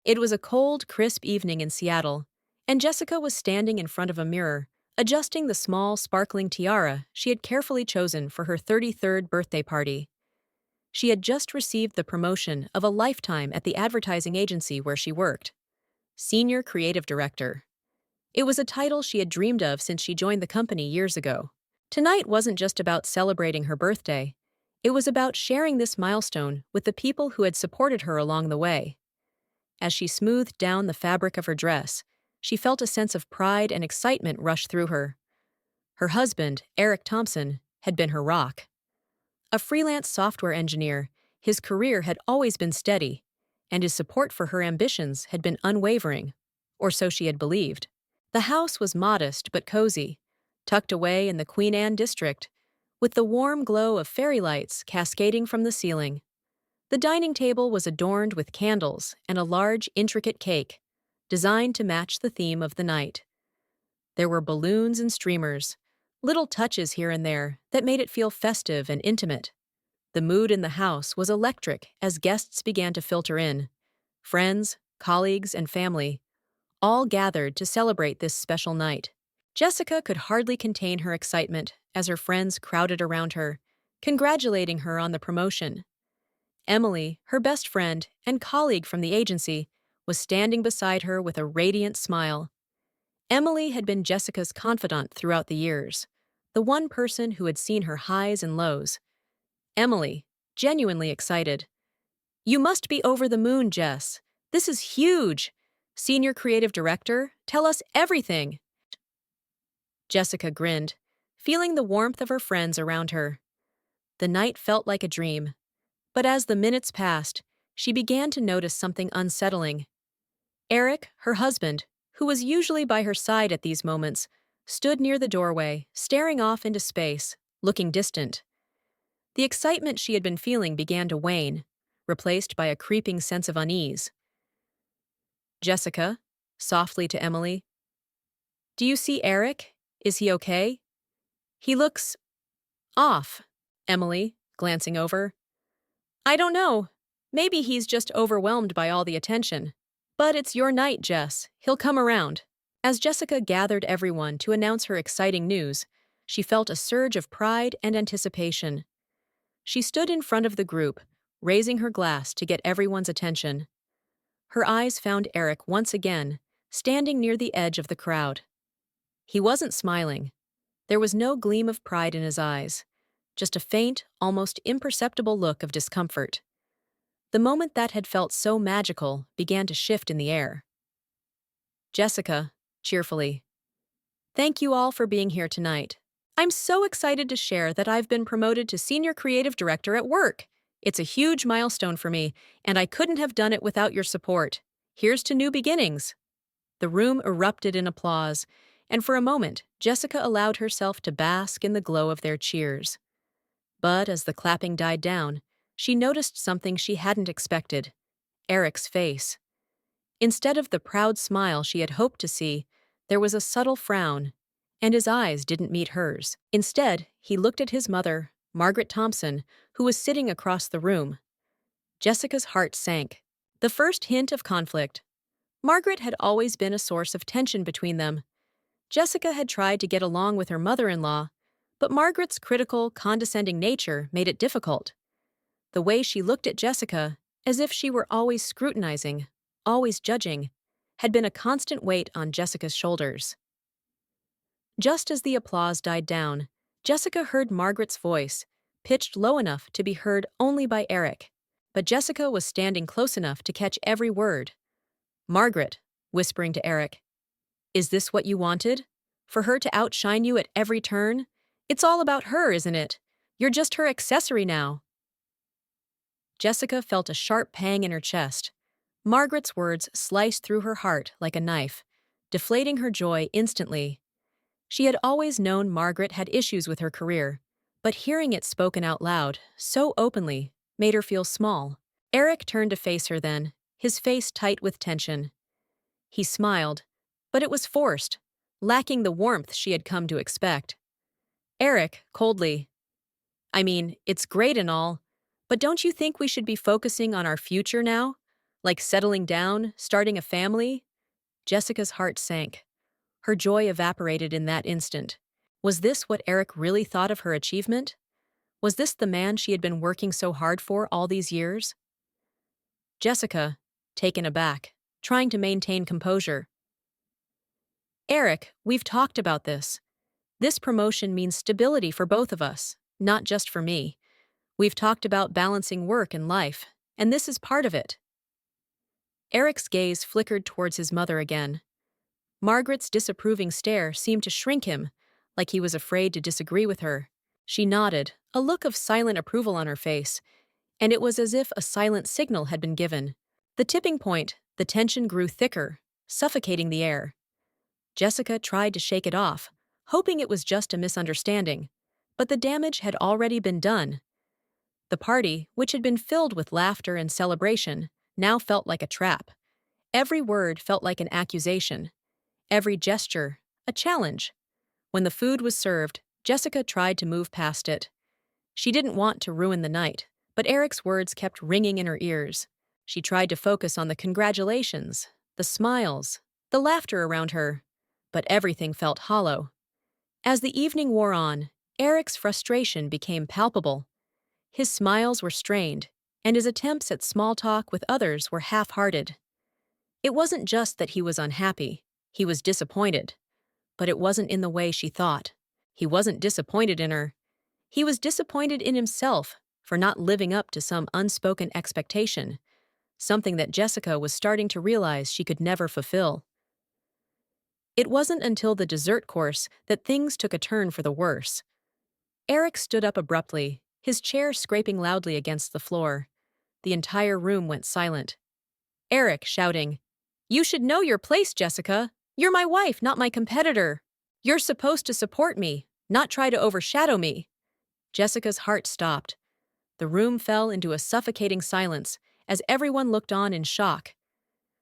It was a cold, crisp evening in Seattle, and Jessica was standing in front of a mirror, adjusting the small, sparkling tiara she had carefully chosen for her 33rd birthday party. She had just received the promotion of a lifetime at the advertising agency where she worked, Senior Creative Director. It was a title she had dreamed of since she joined the company years ago. Tonight wasn't just about celebrating her birthday. It was about sharing this milestone with the people who had supported her along the way. As she smoothed down the fabric of her dress, she felt a sense of pride and excitement rush through her. Her husband, Eric Thompson, had been her rock. A freelance software engineer, his career had always been steady, and his support for her ambitions had been unwavering, or so she had believed. The house was modest but cozy, tucked away in the Queen Anne district, with the warm glow of fairy lights cascading from the ceiling. The dining table was adorned with candles and a large, intricate cake, designed to match the theme of the night. There were balloons and streamers, little touches here and there that made it feel festive and intimate. The mood in the house was electric as guests began to filter in. Friends, colleagues, and family, all gathered to celebrate this special night. Jessica could hardly contain her excitement as her friends crowded around her, congratulating her on the promotion. Emily, her best friend and colleague from the agency, was standing beside her with a radiant smile. Emily had been Jessica's confidant throughout the years, the one person who had seen her highs and lows. Emily, genuinely excited. "You must be over the moon, Jess. This is huge. Senior Creative Director, tell us everything." Jessica grinned, feeling the warmth of her friends around her. The night felt like a dream. But as the minutes passed, she began to notice something unsettling. Eric, her husband, who was usually by her side at these moments, stood near the doorway, staring off into space, looking distant. The excitement she had been feeling began to wane, replaced by a creeping sense of unease. "Jessica," softly to Emily, "do you see Eric? Is he okay?" "He looks off," Emily, glancing over. "I don't know. Maybe he's just overwhelmed by all the attention. But it's your night, Jess. He'll come around." As Jessica gathered everyone to announce her exciting news, she felt a surge of pride and anticipation. She stood in front of the group, raising her glass to get everyone's attention. Her eyes found Eric once again, standing near the edge of the crowd. He wasn't smiling. There was no gleam of pride in his eyes, just a faint, almost imperceptible look of discomfort. The moment that had felt so magical began to shift in the air. "Jessica," cheerfully, "thank you all for being here tonight. I'm so excited to share that I've been promoted to Senior Creative Director at work. It's a huge milestone for me, and I couldn't have done it without your support. Here's to new beginnings." The room erupted in applause, and for a moment, Jessica allowed herself to bask in the glow of their cheers. But as the clapping died down, she noticed something she hadn't expected: Eric's face. Instead of the proud smile she had hoped to see, there was a subtle frown, and his eyes didn't meet hers. Instead, he looked at his mother, Margaret Thompson, who was sitting across the room. Jessica's heart sank. The first hint of conflict. Margaret had always been a source of tension between them. Jessica had tried to get along with her mother-in-law, but Margaret's critical, condescending nature made it difficult. The way she looked at Jessica, as if she were always scrutinizing, always judging, had been a constant weight on Jessica's shoulders. Just as the applause died down, Jessica heard Margaret's voice, pitched low enough to be heard only by Eric. But Jessica was standing close enough to catch every word. "Margaret," whispering to Eric, "is this what you wanted? For her to outshine you at every turn? It's all about her, isn't it? You're just her accessory now." Jessica felt a sharp pang in her chest. Margaret's words sliced through her heart like a knife, deflating her joy instantly. She had always known Margaret had issues with her career, but hearing it spoken out loud, so openly, made her feel small. Eric turned to face her then, his face tight with tension. He smiled, but it was forced, lacking the warmth she had come to expect. Eric, coldly, "I mean, it's great and all, but don't you think we should be focusing on our future now? Like settling down, starting a family? Jessica's heart sank. Her joy evaporated in that instant. Was this what Eric really thought of her achievement? Was this the man she had been working so hard for all these years? Jessica, taken aback, trying to maintain composure. Eric, we've talked about this. This promotion means stability for both of us, not just for me. We've talked about balancing work and life, and this is part of it. Eric's gaze flickered towards his mother again. Margaret's disapproving stare seemed to shrink him, like he was afraid to disagree with her. She nodded, a look of silent approval on her face, and it was as if a silent signal had been given. The tipping point, the tension grew thicker, suffocating the air. Jessica tried to shake it off, hoping it was just a misunderstanding, but the damage had already been done. The party, which had been filled with laughter and celebration, now felt like a trap. Every word felt like an accusation. Every gesture, a challenge. When the food was served, Jessica tried to move past it. She didn't want to ruin the night, but Eric's words kept ringing in her ears. She tried to focus on the congratulations, the smiles, the laughter around her, but everything felt hollow. As the evening wore on, Eric's frustration became palpable. His smiles were strained, and his attempts at small talk with others were half-hearted. It wasn't just that he was unhappy. He was disappointed. But it wasn't in the way she thought. He wasn't disappointed in her. He was disappointed in himself for not living up to some unspoken expectation, something that Jessica was starting to realize she could never fulfill. It wasn't until the dessert course that things took a turn for the worse. Eric stood up abruptly, his chair scraping loudly against the floor. The entire room went silent. Eric shouting, "You should know your place, Jessica. You're my wife, not my competitor. You're supposed to support me, not try to overshadow me." Jessica's heart stopped. The room fell into a suffocating silence as everyone looked on in shock.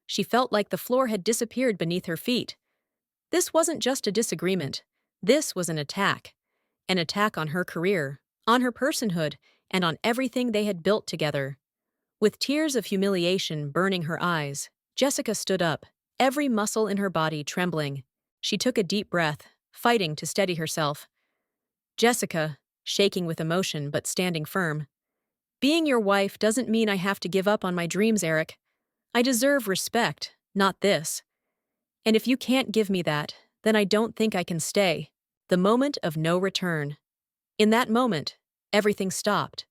She felt like the floor had disappeared beneath her feet. This wasn't just a disagreement. This was an attack. An attack on her career, on her personhood, and on everything they had built together. With tears of humiliation burning her eyes, Jessica stood up, every muscle in her body trembling. She took a deep breath, fighting to steady herself. Jessica, shaking with emotion but standing firm. "Being your wife doesn't mean I have to give up on my dreams, Eric. I deserve respect, not this. And if you can't give me that, then I don't think I can stay." The moment of no return. In that moment, everything stopped.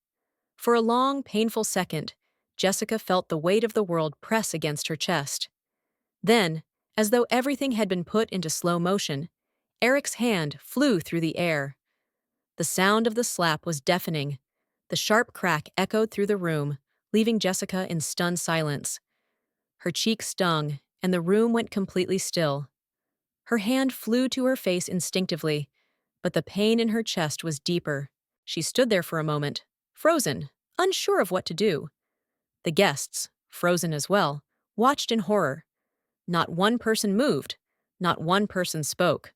For a long, painful second, Jessica felt the weight of the world press against her chest. Then, as though everything had been put into slow motion, Eric's hand flew through the air. The sound of the slap was deafening. The sharp crack echoed through the room, leaving Jessica in stunned silence. Her cheek stung, and the room went completely still. Her hand flew to her face instinctively, but the pain in her chest was deeper. She stood there for a moment, frozen, unsure of what to do. The guests, frozen as well, watched in horror. Not one person moved, not one person spoke.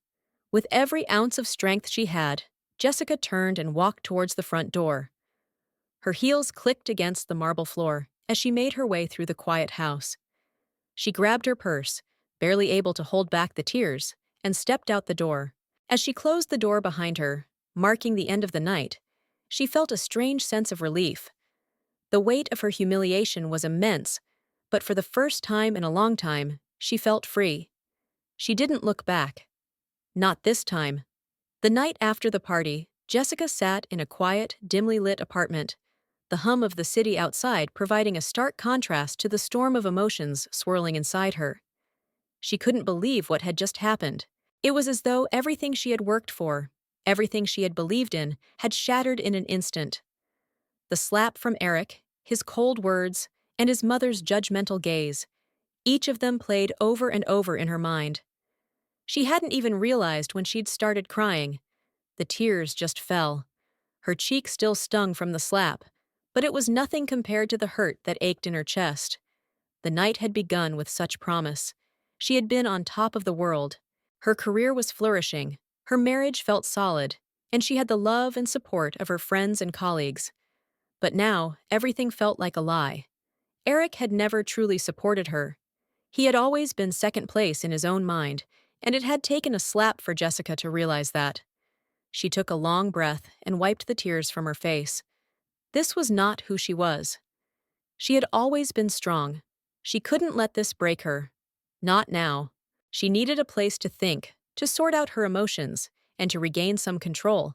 With every ounce of strength she had, Jessica turned and walked towards the front door. Her heels clicked against the marble floor as she made her way through the quiet house. She grabbed her purse, barely able to hold back the tears, and stepped out the door. As she closed the door behind her, marking the end of the night, she felt a strange sense of relief. The weight of her humiliation was immense, but for the first time in a long time, she felt free. She didn't look back. Not this time. The night after the party, Jessica sat in a quiet, dimly lit apartment, the hum of the city outside providing a stark contrast to the storm of emotions swirling inside her. She couldn't believe what had just happened. It was as though everything she had worked for, everything she had believed in, had shattered in an instant. The slap from Eric, his cold words, and his mother's judgmental gaze, each of them played over and over in her mind. She hadn't even realized when she'd started crying. The tears just fell. Her cheek still stung from the slap, but it was nothing compared to the hurt that ached in her chest. The night had begun with such promise. She had been on top of the world. Her career was flourishing, her marriage felt solid, and she had the love and support of her friends and colleagues. But now, everything felt like a lie. Eric had never truly supported her. He had always been second place in his own mind, and it had taken a slap for Jessica to realize that. She took a long breath and wiped the tears from her face. This was not who she was. She had always been strong. She couldn't let this break her. Not now. She needed a place to think, to sort out her emotions, and to regain some control.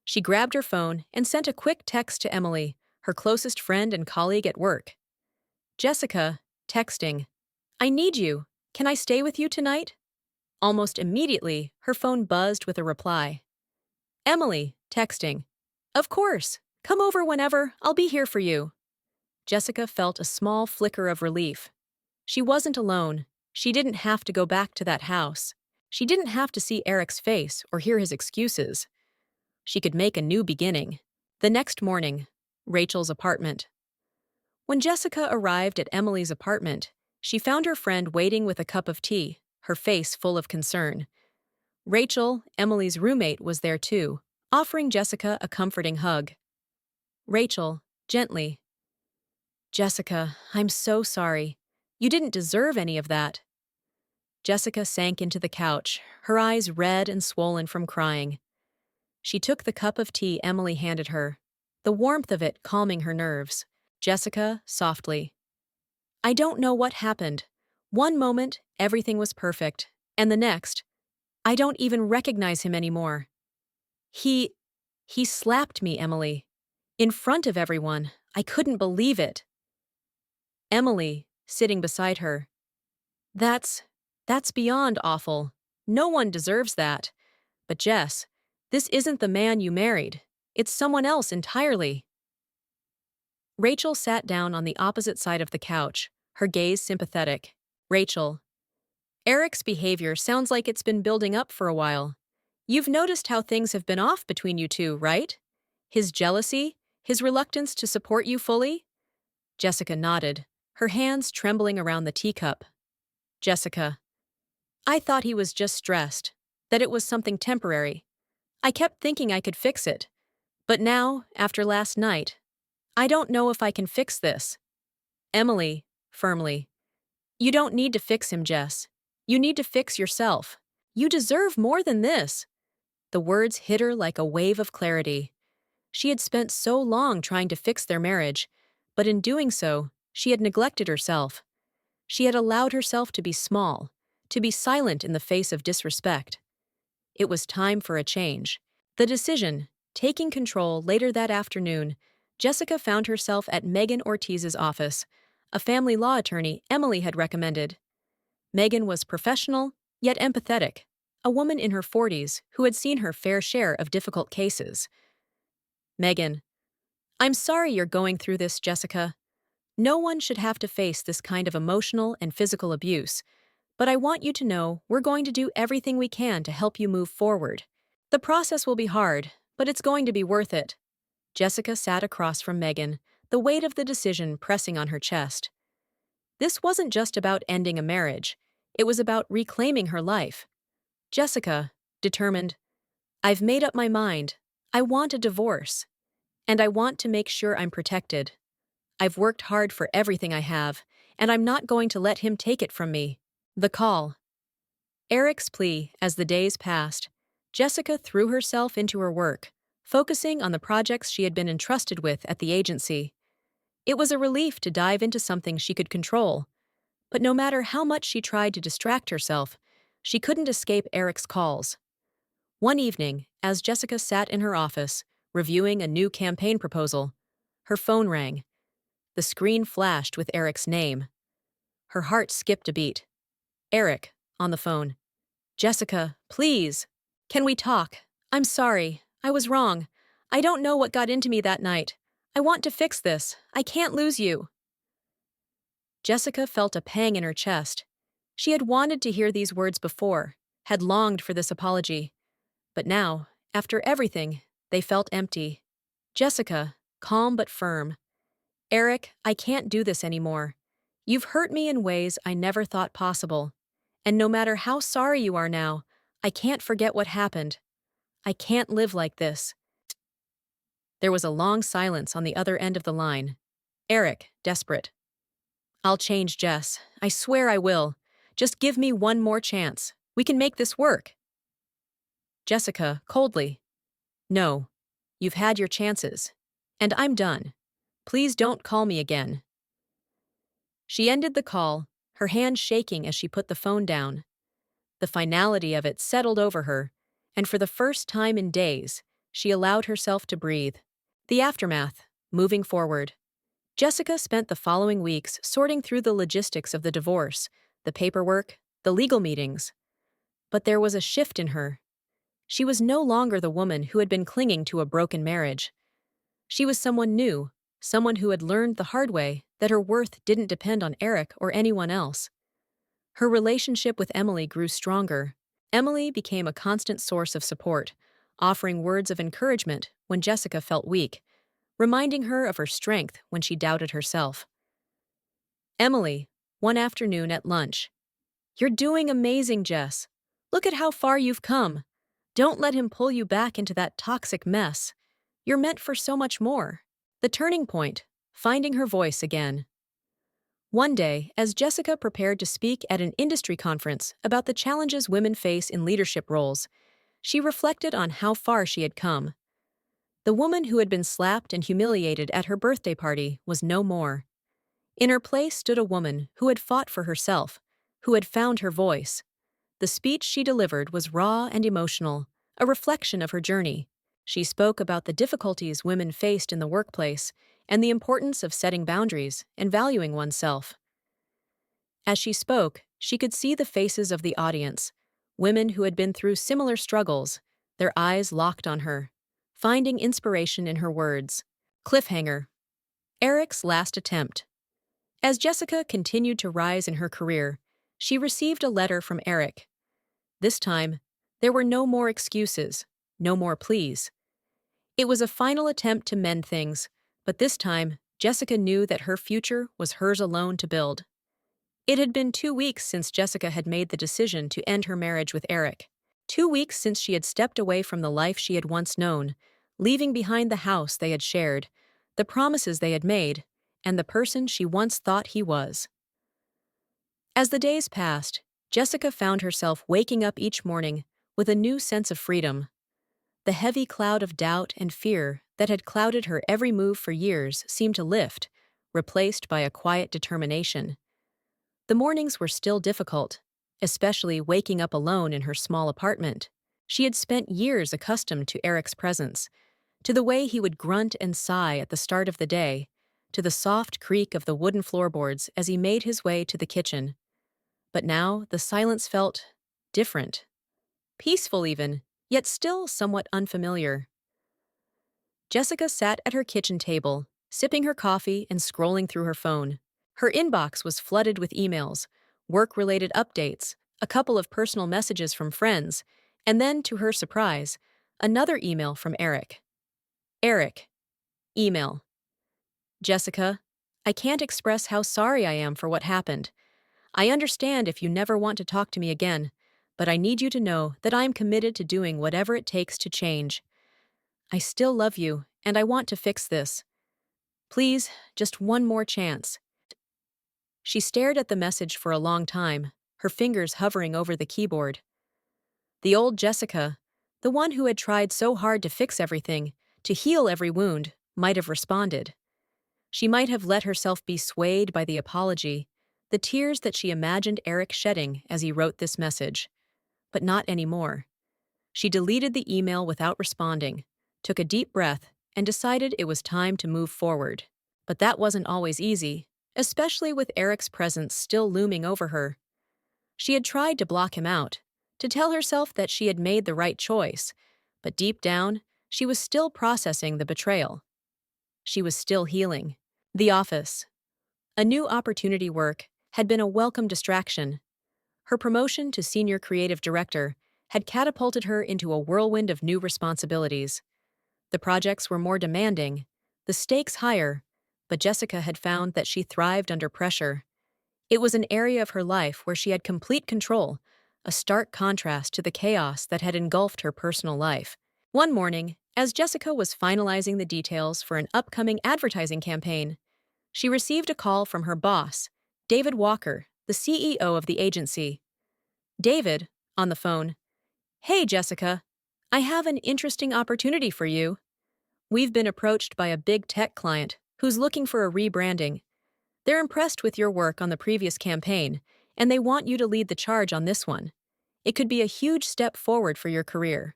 She grabbed her phone and sent a quick text to Emily, her closest friend and colleague at work. Jessica, texting, "I need you. Can I stay with you tonight?" Almost immediately, her phone buzzed with a reply. Emily, texting, "Of course. Come over whenever. I'll be here for you." Jessica felt a small flicker of relief. She wasn't alone. She didn't have to go back to that house. She didn't have to see Eric's face or hear his excuses. She could make a new beginning. The next morning, Rachel's apartment. When Jessica arrived at Emily's apartment, she found her friend waiting with a cup of tea, her face full of concern. Rachel, Emily's roommate, was there too, offering Jessica a comforting hug. Rachel, gently, "Jessica, I'm so sorry. You didn't deserve any of that." Jessica sank into the couch, her eyes red and swollen from crying. She took the cup of tea Emily handed her, the warmth of it calming her nerves. Jessica, softly, "I don't know what happened. One moment, everything was perfect, and the next, I don't even recognize him anymore. He slapped me, Emily. In front of everyone. I couldn't believe it." Emily, sitting beside her, That's beyond awful. No one deserves that. But Jess, this isn't the man you married. It's someone else entirely." Rachel sat down on the opposite side of the couch, her gaze sympathetic. "Rachel, Eric's behavior sounds like it's been building up for a while. You've noticed how things have been off between you two, right? His jealousy, his reluctance to support you fully?" Jessica nodded, her hands trembling around the teacup. Jessica, "I thought he was just stressed, that it was something temporary. I kept thinking I could fix it. But now, after last night, I don't know if I can fix this." Emily, firmly, "You don't need to fix him, Jess. You need to fix yourself. You deserve more than this." The words hit her like a wave of clarity. She had spent so long trying to fix their marriage, but in doing so, she had neglected herself. She had allowed herself to be small, to be silent in the face of disrespect. It was time for a change. The decision, taking control later that afternoon, Jessica found herself at Megan Ortiz's office, a family law attorney Emily had recommended. Megan was professional, yet empathetic, a woman in her 40s who had seen her fair share of difficult cases. Megan, "I'm sorry you're going through this, Jessica. No one should have to face this kind of emotional and physical abuse. But I want you to know we're going to do everything we can to help you move forward. The process will be hard, but it's going to be worth it." Jessica sat across from Megan, the weight of the decision pressing on her chest. This wasn't just about ending a marriage. It was about reclaiming her life. Jessica, determined, "I've made up my mind. I want a divorce. And I want to make sure I'm protected. I've worked hard for everything I have, and I'm not going to let him take it from me." The call. Eric's plea as the days passed. Jessica threw herself into her work, focusing on the projects she had been entrusted with at the agency. It was a relief to dive into something she could control. But no matter how much she tried to distract herself, she couldn't escape Eric's calls. One evening, as Jessica sat in her office, reviewing a new campaign proposal, her phone rang. The screen flashed with Eric's name. Her heart skipped a beat. Eric, on the phone. "Jessica, please. Can we talk? I'm sorry. I was wrong. I don't know what got into me that night. I want to fix this. I can't lose you." Jessica felt a pang in her chest. She had wanted to hear these words before, had longed for this apology. But now, after everything, they felt empty. Jessica, calm but firm. "Eric, I can't do this anymore. You've hurt me in ways I never thought possible. And no matter how sorry you are now, I can't forget what happened. I can't live like this." There was a long silence on the other end of the line. Eric, desperate. I'll change, Jess. I swear I will. Just give me one more chance. We can make this work. Jessica, coldly. No. You've had your chances. And I'm done. Please don't call me again. She ended the call, her hand shaking as she put the phone down. The finality of it settled over her, and for the first time in days, she allowed herself to breathe. The aftermath, moving forward. Jessica spent the following weeks sorting through the logistics of the divorce, the paperwork, the legal meetings. But there was a shift in her. She was no longer the woman who had been clinging to a broken marriage. She was someone new, someone who had learned the hard way that her worth didn't depend on Eric or anyone else. Her relationship with Emily grew stronger. Emily became a constant source of support, offering words of encouragement when Jessica felt weak, reminding her of her strength when she doubted herself. Emily, one afternoon at lunch. You're doing amazing, Jess. Look at how far you've come. Don't let him pull you back into that toxic mess. You're meant for so much more. The turning point, finding her voice again. One day, as Jessica prepared to speak at an industry conference about the challenges women face in leadership roles, she reflected on how far she had come. The woman who had been slapped and humiliated at her birthday party was no more. In her place stood a woman who had fought for herself, who had found her voice. The speech she delivered was raw and emotional, a reflection of her journey. She spoke about the difficulties women faced in the workplace and the importance of setting boundaries and valuing oneself. As she spoke, she could see the faces of the audience, women who had been through similar struggles, their eyes locked on her, finding inspiration in her words. Cliffhanger. Eric's last attempt. As Jessica continued to rise in her career, she received a letter from Eric. This time, there were no more excuses, no more pleas. It was a final attempt to mend things, but this time, Jessica knew that her future was hers alone to build. It had been 2 weeks since Jessica had made the decision to end her marriage with Eric. 2 weeks since she had stepped away from the life she had once known, leaving behind the house they had shared, the promises they had made, and the person she once thought he was. As the days passed, Jessica found herself waking up each morning with a new sense of freedom. The heavy cloud of doubt and fear that had clouded her every move for years seemed to lift, replaced by a quiet determination. The mornings were still difficult, especially waking up alone in her small apartment. She had spent years accustomed to Eric's presence, to the way he would grunt and sigh at the start of the day, to the soft creak of the wooden floorboards as he made his way to the kitchen. But now the silence felt different, peaceful even, yet still somewhat unfamiliar. Jessica sat at her kitchen table, sipping her coffee and scrolling through her phone. Her inbox was flooded with emails, work-related updates, a couple of personal messages from friends, and then, to her surprise, another email from Eric. Eric. Email. Jessica, I can't express how sorry I am for what happened. I understand if you never want to talk to me again, but I need you to know that I am committed to doing whatever it takes to change. I still love you, and I want to fix this. Please, just one more chance. She stared at the message for a long time, her fingers hovering over the keyboard. The old Jessica, the one who had tried so hard to fix everything, to heal every wound, might have responded. She might have let herself be swayed by the apology, the tears that she imagined Eric shedding as he wrote this message. But not anymore. She deleted the email without responding, took a deep breath, and decided it was time to move forward. But that wasn't always easy, especially with Eric's presence still looming over her. She had tried to block him out, to tell herself that she had made the right choice, but deep down, she was still processing the betrayal. She was still healing. The office. A new opportunity work had been a welcome distraction. Her promotion to senior creative director had catapulted her into a whirlwind of new responsibilities. The projects were more demanding, the stakes higher, but Jessica had found that she thrived under pressure. It was an area of her life where she had complete control, a stark contrast to the chaos that had engulfed her personal life. One morning, as Jessica was finalizing the details for an upcoming advertising campaign, she received a call from her boss, David Walker, the CEO of the agency. David, on the phone. Hey, Jessica. I have an interesting opportunity for you. We've been approached by a big tech client who's looking for a rebranding. They're impressed with your work on the previous campaign, and they want you to lead the charge on this one. It could be a huge step forward for your career.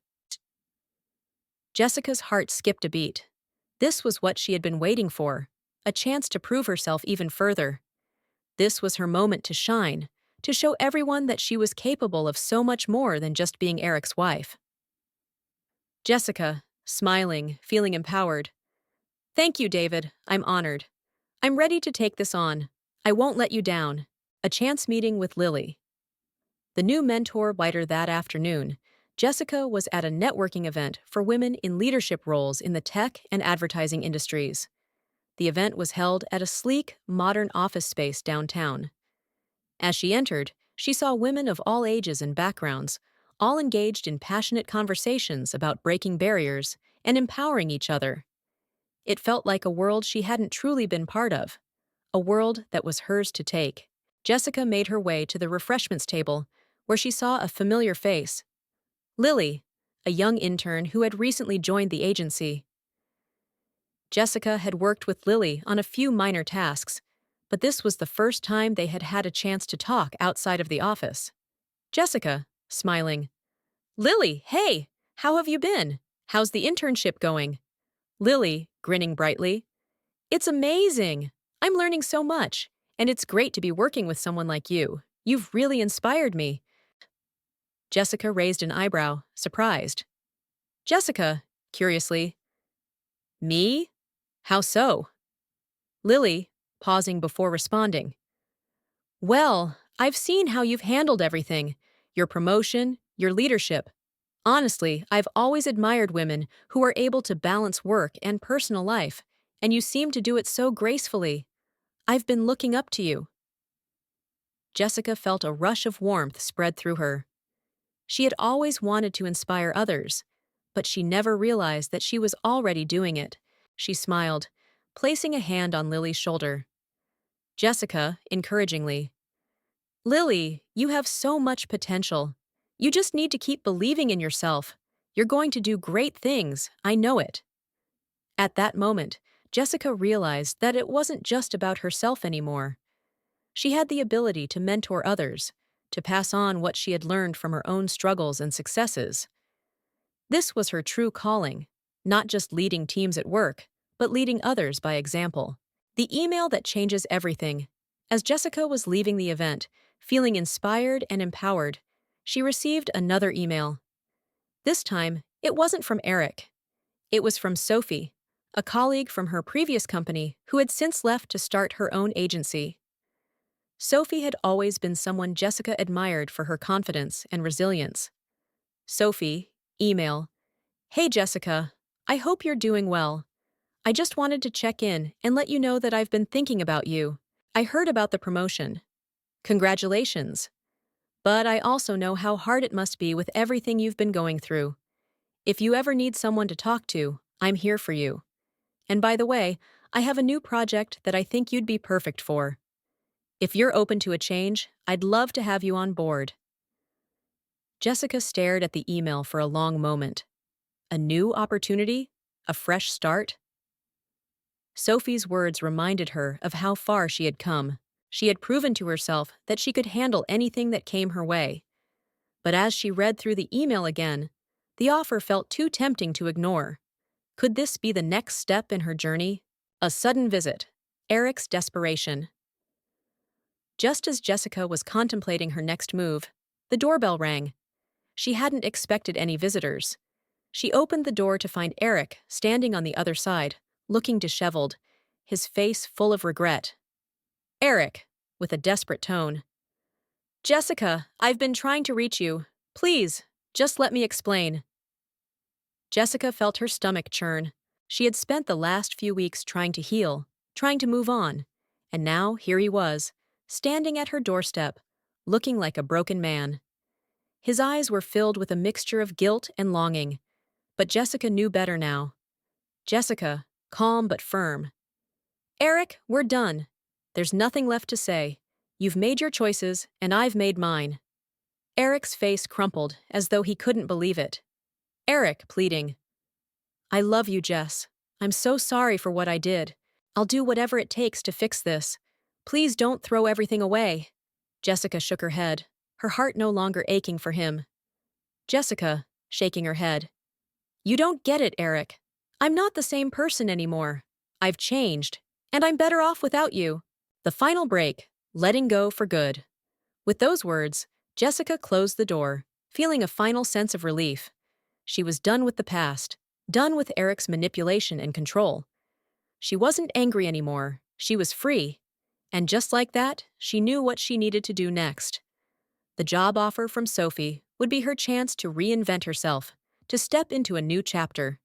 Jessica's heart skipped a beat. This was what she had been waiting for, a chance to prove herself even further. This was her moment to shine, to show everyone that she was capable of so much more than just being Eric's wife. Jessica, smiling, feeling empowered. Thank you, David. I'm honored. I'm ready to take this on. I won't let you down. A chance meeting with Lily. The new mentor later that afternoon, Jessica was at a networking event for women in leadership roles in the tech and advertising industries. The event was held at a sleek, modern office space downtown. As she entered, she saw women of all ages and backgrounds, all engaged in passionate conversations about breaking barriers and empowering each other. It felt like a world she hadn't truly been part of, a world that was hers to take. Jessica made her way to the refreshments table, where she saw a familiar face. Lily, a young intern who had recently joined the agency. Jessica had worked with Lily on a few minor tasks, but this was the first time they had had a chance to talk outside of the office. Jessica, smiling. Lily, hey, how have you been? How's the internship going? Lily, grinning brightly. It's amazing. I'm learning so much, and it's great to be working with someone like you. You've really inspired me. Jessica raised an eyebrow, surprised. Jessica, curiously. Me? How so? Lily, pausing before responding. Well, I've seen how you've handled everything. Your promotion, your leadership. Honestly, I've always admired women who are able to balance work and personal life, and you seem to do it so gracefully. I've been looking up to you. Jessica felt a rush of warmth spread through her. She had always wanted to inspire others, but she never realized that she was already doing it. She smiled, placing a hand on Lily's shoulder. Jessica, encouragingly. Lily, you have so much potential. You just need to keep believing in yourself. You're going to do great things, I know it. At that moment, Jessica realized that it wasn't just about herself anymore. She had the ability to mentor others, to pass on what she had learned from her own struggles and successes. This was her true calling, not just leading teams at work, but leading others by example. The email that changes everything. As Jessica was leaving the event, feeling inspired and empowered, she received another email. This time, it wasn't from Eric. It was from Sophie, a colleague from her previous company who had since left to start her own agency. Sophie had always been someone Jessica admired for her confidence and resilience. Sophie, email. Hey Jessica, I hope you're doing well. I just wanted to check in and let you know that I've been thinking about you. I heard about the promotion. Congratulations. But I also know how hard it must be with everything you've been going through. If you ever need someone to talk to, I'm here for you. And by the way, I have a new project that I think you'd be perfect for. If you're open to a change, I'd love to have you on board. Jessica stared at the email for a long moment. A new opportunity? A fresh start? Sophie's words reminded her of how far she had come. She had proven to herself that she could handle anything that came her way. But as she read through the email again, the offer felt too tempting to ignore. Could this be the next step in her journey? A sudden visit. Eric's desperation. Just as Jessica was contemplating her next move, the doorbell rang. She hadn't expected any visitors. She opened the door to find Eric standing on the other side, looking disheveled, his face full of regret. Eric, with a desperate tone. Jessica, I've been trying to reach you. Please, just let me explain. Jessica felt her stomach churn. She had spent the last few weeks trying to heal, trying to move on, and now here he was, standing at her doorstep, looking like a broken man. His eyes were filled with a mixture of guilt and longing, but Jessica knew better now. Jessica, calm but firm. Eric, we're done. There's nothing left to say. You've made your choices, and I've made mine. Eric's face crumpled as though he couldn't believe it. Eric, pleading. I love you, Jess. I'm so sorry for what I did. I'll do whatever it takes to fix this. Please don't throw everything away. Jessica shook her head, her heart no longer aching for him. Jessica, shaking her head. You don't get it, Eric. I'm not the same person anymore. I've changed, and I'm better off without you. The final break, letting go for good. With those words, Jessica closed the door, feeling a final sense of relief. She was done with the past, done with Eric's manipulation and control. She wasn't angry anymore, she was free. And just like that, she knew what she needed to do next. The job offer from Sophie would be her chance to reinvent herself, to step into a new chapter.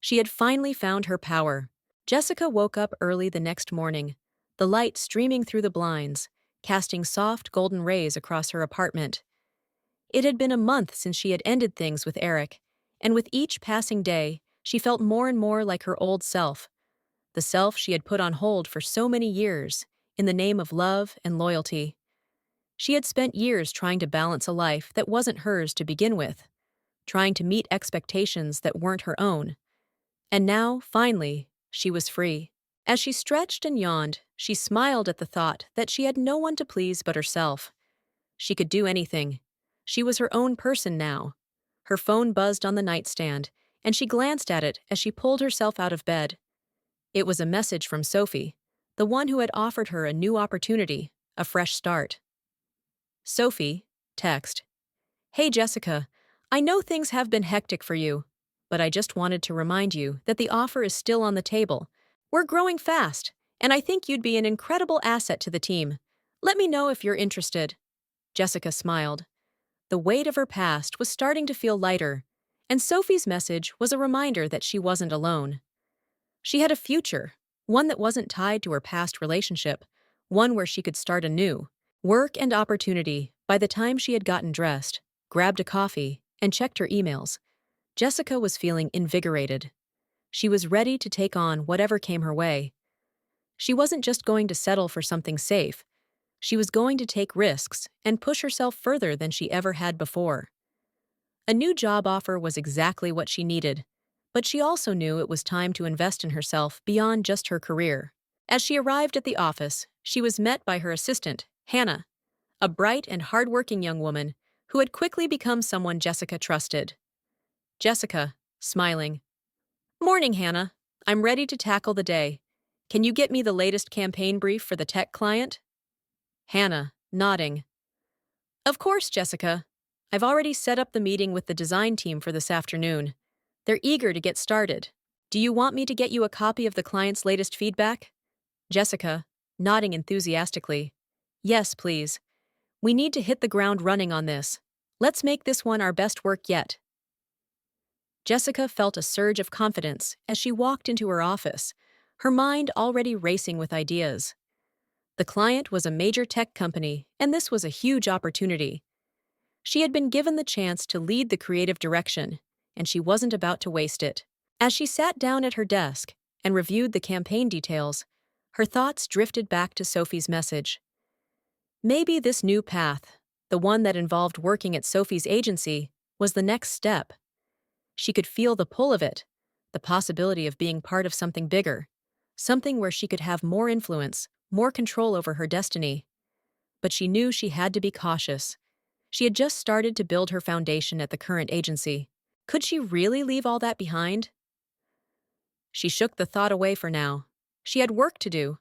She had finally found her power. Jessica woke up early the next morning, the light streaming through the blinds, casting soft golden rays across her apartment. It had been a month since she had ended things with Eric, and with each passing day, she felt more and more like her old self, the self she had put on hold for so many years, in the name of love and loyalty. She had spent years trying to balance a life that wasn't hers to begin with, trying to meet expectations that weren't her own. And now, finally, she was free. As she stretched and yawned, she smiled at the thought that she had no one to please but herself. She could do anything. She was her own person now. Her phone buzzed on the nightstand, and she glanced at it as she pulled herself out of bed. It was a message from Sophie, the one who had offered her a new opportunity, a fresh start. Sophie, text. Hey Jessica, I know things have been hectic for you, but I just wanted to remind you that the offer is still on the table. We're growing fast, and I think you'd be an incredible asset to the team. Let me know if you're interested. Jessica smiled. The weight of her past was starting to feel lighter, and Sophie's message was a reminder that she wasn't alone. She had a future, one that wasn't tied to her past relationship, one where she could start anew. Work and opportunity. By the time she had gotten dressed, grabbed a coffee, and checked her emails, Jessica was feeling invigorated. She was ready to take on whatever came her way. She wasn't just going to settle for something safe. She was going to take risks and push herself further than she ever had before. A new job offer was exactly what she needed, but she also knew it was time to invest in herself beyond just her career. As she arrived at the office, she was met by her assistant, Hannah, a bright and hardworking young woman who had quickly become someone Jessica trusted. Jessica, smiling. Morning, Hannah. I'm ready to tackle the day. Can you get me the latest campaign brief for the tech client? Hannah, nodding. Of course, Jessica. I've already set up the meeting with the design team for this afternoon. They're eager to get started. Do you want me to get you a copy of the client's latest feedback? Jessica, nodding enthusiastically. Yes, please. We need to hit the ground running on this. Let's make this one our best work yet. Jessica felt a surge of confidence as she walked into her office, her mind already racing with ideas. The client was a major tech company, and this was a huge opportunity. She had been given the chance to lead the creative direction, and she wasn't about to waste it. As she sat down at her desk and reviewed the campaign details, her thoughts drifted back to Sophie's message. Maybe this new path, the one that involved working at Sophie's agency, was the next step. She could feel the pull of it, the possibility of being part of something bigger, something where she could have more influence, more control over her destiny. But she knew she had to be cautious. She had just started to build her foundation at the current agency. Could she really leave all that behind? She shook the thought away for now. She had work to do.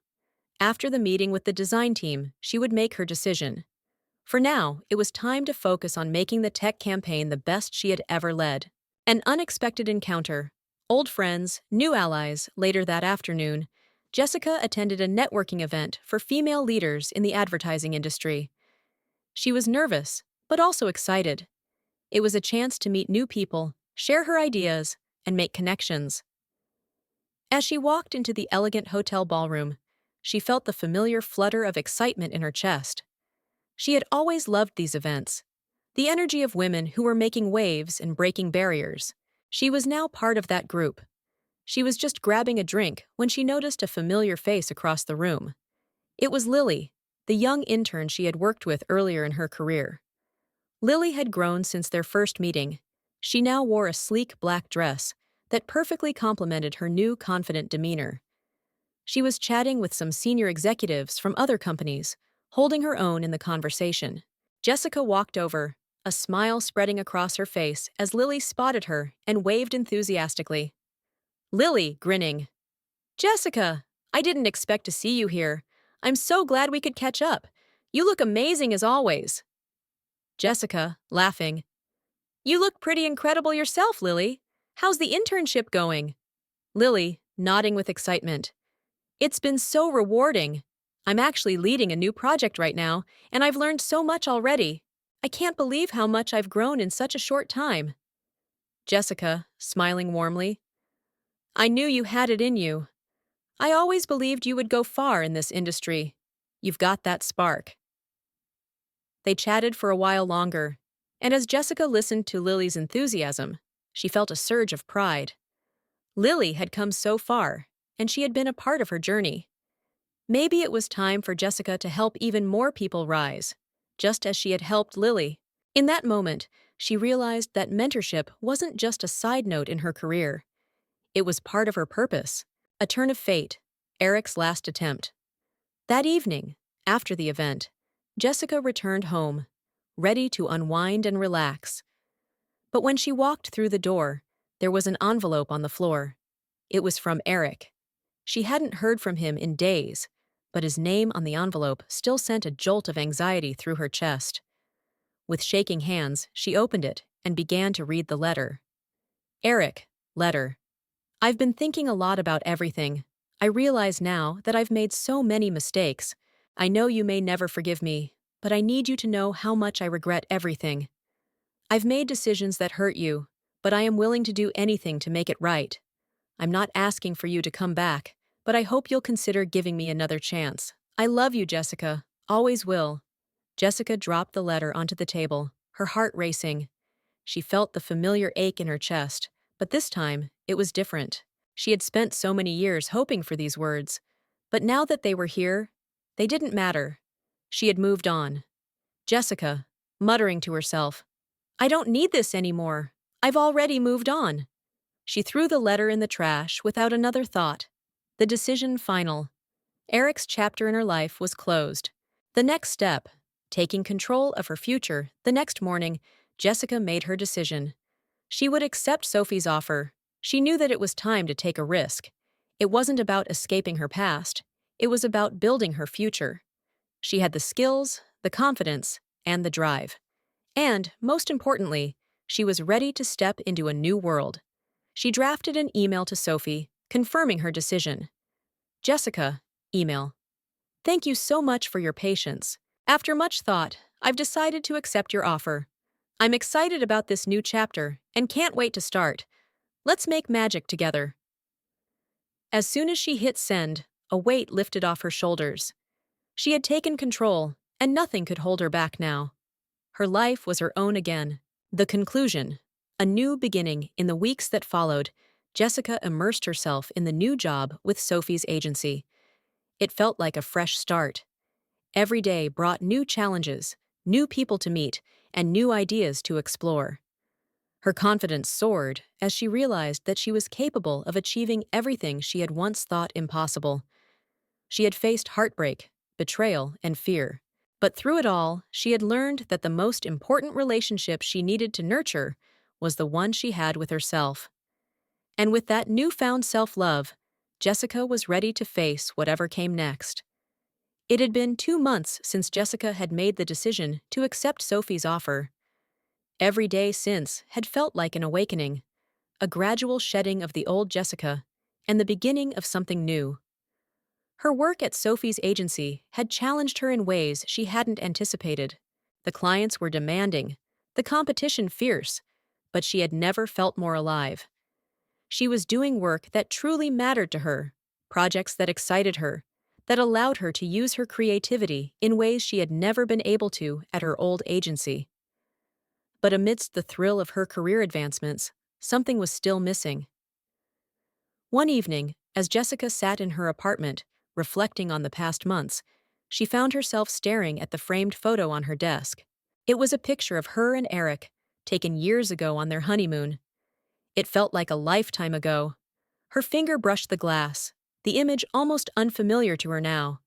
After the meeting with the design team, she would make her decision. For now, it was time to focus on making the tech campaign the best she had ever led. An unexpected encounter. Old friends, new allies. Later that afternoon, Jessica attended a networking event for female leaders in the advertising industry. She was nervous, but also excited. It was a chance to meet new people, share her ideas, and make connections. As she walked into the elegant hotel ballroom, she felt the familiar flutter of excitement in her chest. She had always loved these events, the energy of women who were making waves and breaking barriers. She was now part of that group. She was just grabbing a drink when she noticed a familiar face across the room. It was Lily, the young intern she had worked with earlier in her career. Lily had grown since their first meeting. She now wore a sleek black dress that perfectly complemented her new confident demeanor. She was chatting with some senior executives from other companies, holding her own in the conversation. Jessica walked over, a smile spreading across her face as Lily spotted her and waved enthusiastically. Lily, grinning. Jessica, I didn't expect to see you here. I'm so glad we could catch up. You look amazing as always. Jessica, laughing. You look pretty incredible yourself, Lily. How's the internship going? Lily, nodding with excitement. It's been so rewarding. I'm actually leading a new project right now, and I've learned so much already. I can't believe how much I've grown in such a short time. Jessica, smiling warmly. I knew you had it in you. I always believed you would go far in this industry. You've got that spark. They chatted for a while longer, and as Jessica listened to Lily's enthusiasm, she felt a surge of pride. Lily had come so far, and she had been a part of her journey. Maybe it was time for Jessica to help even more people rise, just as she had helped Lily. In that moment, she realized that mentorship wasn't just a side note in her career. It was part of her purpose, a turn of fate, Eric's last attempt. That evening, after the event, Jessica returned home, ready to unwind and relax. But when she walked through the door, there was an envelope on the floor. It was from Eric. She hadn't heard from him in days, but his name on the envelope still sent a jolt of anxiety through her chest. With shaking hands, she opened it and began to read the letter. Eric, letter. I've been thinking a lot about everything. I realize now that I've made so many mistakes. I know you may never forgive me, but I need you to know how much I regret everything. I've made decisions that hurt you, but I am willing to do anything to make it right. I'm not asking for you to come back, but I hope you'll consider giving me another chance. I love you, Jessica. Always will. Jessica dropped the letter onto the table, her heart racing. She felt the familiar ache in her chest, but this time, it was different. She had spent so many years hoping for these words, but now that they were here, they didn't matter. She had moved on. Jessica, muttering to herself, I don't need this anymore. I've already moved on. She threw the letter in the trash without another thought. The decision final. Eric's chapter in her life was closed. The next step, taking control of her future, the next morning, Jessica made her decision. She would accept Sophie's offer. She knew that it was time to take a risk. It wasn't about escaping her past. It was about building her future. She had the skills, the confidence, and the drive. And, most importantly, she was ready to step into a new world. She drafted an email to Sophie, confirming her decision. Jessica, email. Thank you so much for your patience. After much thought, I've decided to accept your offer. I'm excited about this new chapter and can't wait to start. Let's make magic together. As soon as she hit send, a weight lifted off her shoulders. She had taken control, and nothing could hold her back now. Her life was her own again. The conclusion. A new beginning. In the weeks that followed, Jessica immersed herself in the new job with Sophie's agency. It felt like a fresh start. Every day brought new challenges, new people to meet, and new ideas to explore. Her confidence soared as she realized that she was capable of achieving everything she had once thought impossible. She had faced heartbreak, betrayal, and fear. But through it all, she had learned that the most important relationship she needed to nurture was the one she had with herself. And with that newfound self-love, Jessica was ready to face whatever came next. It had been 2 months since Jessica had made the decision to accept Sophie's offer. Every day since had felt like an awakening, a gradual shedding of the old Jessica, and the beginning of something new. Her work at Sophie's agency had challenged her in ways she hadn't anticipated. The clients were demanding, the competition fierce, but she had never felt more alive. She was doing work that truly mattered to her, projects that excited her, that allowed her to use her creativity in ways she had never been able to at her old agency. But amidst the thrill of her career advancements, something was still missing. One evening, as Jessica sat in her apartment, reflecting on the past months, She found herself staring at the framed photo on her desk. It was a picture of her and Eric, taken years ago on their honeymoon. It felt like a lifetime ago. Her finger brushed the glass, the image almost unfamiliar to her now.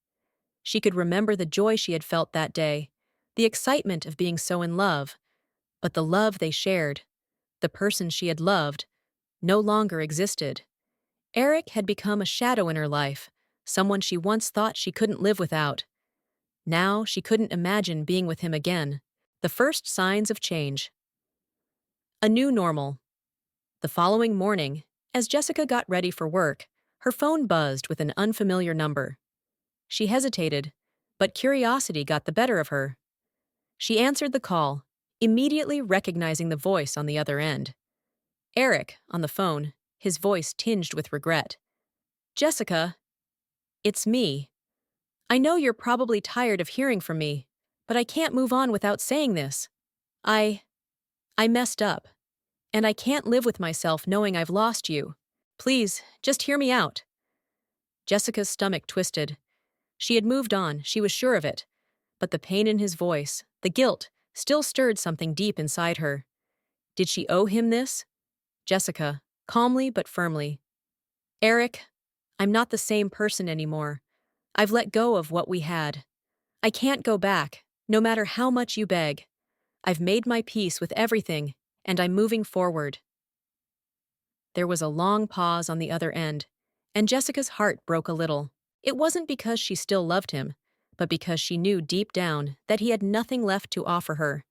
She could remember the joy she had felt that day, the excitement of being so in love, but the love they shared, the person she had loved, no longer existed. Eric had become a shadow in her life, someone she once thought she couldn't live without. Now she couldn't imagine being with him again. The first signs of change. A new normal. The following morning, as Jessica got ready for work, her phone buzzed with an unfamiliar number. She hesitated, but curiosity got the better of her. She answered the call, immediately recognizing the voice on the other end. Eric, on the phone, his voice tinged with regret. "Jessica, it's me. I know you're probably tired of hearing from me, but I can't move on without saying this. I messed up, and I can't live with myself knowing I've lost you. Please, just hear me out." Jessica's stomach twisted. She had moved on, she was sure of it, but the pain in his voice, the guilt, still stirred something deep inside her. Did she owe him this? Jessica, calmly but firmly. "Eric, I'm not the same person anymore. I've let go of what we had. I can't go back, no matter how much you beg. I've made my peace with everything, and I'm moving forward." There was a long pause on the other end, and Jessica's heart broke a little. It wasn't because she still loved him, but because she knew deep down that he had nothing left to offer her.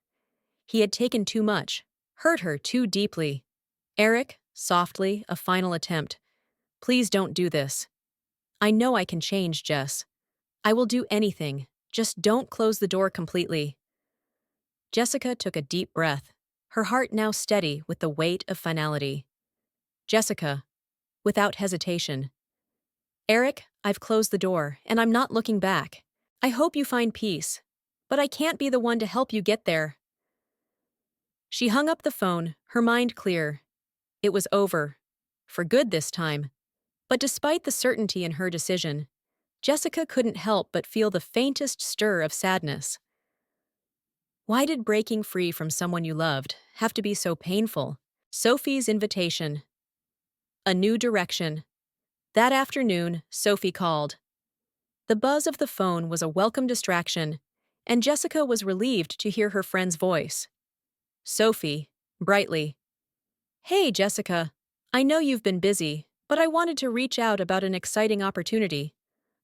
He had taken too much, hurt her too deeply. "Eric," softly, a final attempt. "Please don't do this. I know I can change, Jess. I will do anything. Just don't close the door completely." Jessica took a deep breath, her heart now steady with the weight of finality. "Jessica," without hesitation. "Eric, I've closed the door, and I'm not looking back. I hope you find peace, but I can't be the one to help you get there." She hung up the phone, her mind clear. It was over. For good this time. But despite the certainty in her decision, Jessica couldn't help but feel the faintest stir of sadness. Why did breaking free from someone you loved have to be so painful? Sophie's invitation. A new direction. That afternoon, Sophie called. The buzz of the phone was a welcome distraction, and Jessica was relieved to hear her friend's voice. Sophie, brightly. "Hey, Jessica. I know you've been busy, but I wanted to reach out about an exciting opportunity.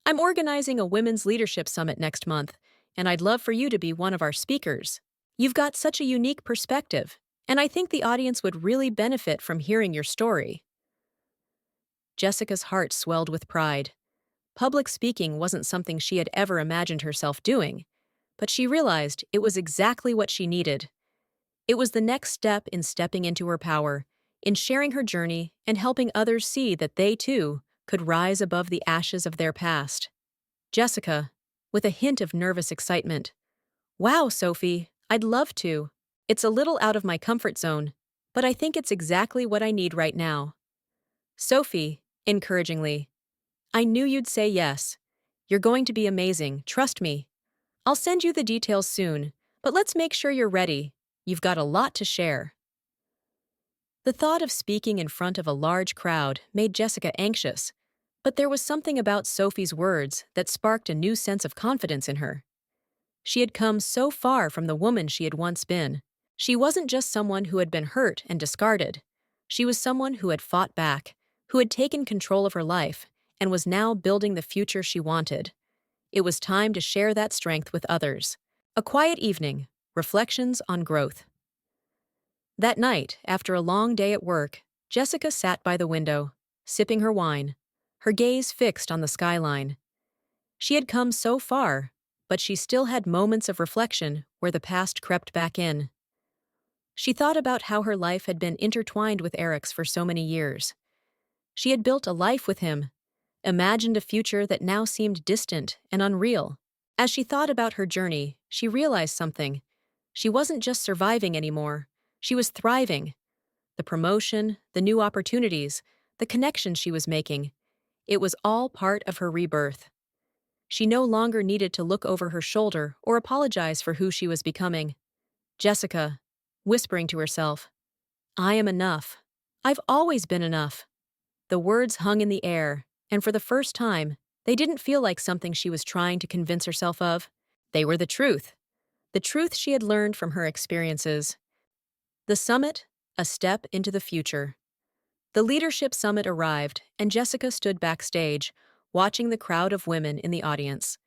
I'm organizing a women's leadership summit next month, and I'd love for you to be one of our speakers. You've got such a unique perspective, and I think the audience would really benefit from hearing your story." Jessica's heart swelled with pride. Public speaking wasn't something she had ever imagined herself doing, but she realized it was exactly what she needed. It was the next step in stepping into her power, in sharing her journey and helping others see that they, too, could rise above the ashes of their past. Jessica, with a hint of nervous excitement. "Wow, Sophie, I'd love to. It's a little out of my comfort zone, but I think it's exactly what I need right now." Sophie, encouragingly. "I knew you'd say yes. You're going to be amazing, trust me. I'll send you the details soon, but let's make sure you're ready. You've got a lot to share." The thought of speaking in front of a large crowd made Jessica anxious, but there was something about Sophie's words that sparked a new sense of confidence in her. She had come so far from the woman she had once been. She wasn't just someone who had been hurt and discarded. She was someone who had fought back, who had taken control of her life, and was now building the future she wanted. It was time to share that strength with others. A quiet evening, reflections on growth. That night, after a long day at work, Jessica sat by the window, sipping her wine, her gaze fixed on the skyline. She had come so far, but she still had moments of reflection where the past crept back in. She thought about how her life had been intertwined with Eric's for so many years. She had built a life with him, imagined a future that now seemed distant and unreal. As she thought about her journey, she realized something. She wasn't just surviving anymore. She was thriving. The promotion, the new opportunities, the connections she was making. It was all part of her rebirth. She no longer needed to look over her shoulder or apologize for who she was becoming. Jessica, whispering to herself, I am enough. I've always been enough. The words hung in the air, and for the first time, they didn't feel like something she was trying to convince herself of. They were the truth she had learned from her experiences. The summit, a step into the future. The leadership summit arrived, and Jessica stood backstage, watching the crowd of women in the audience.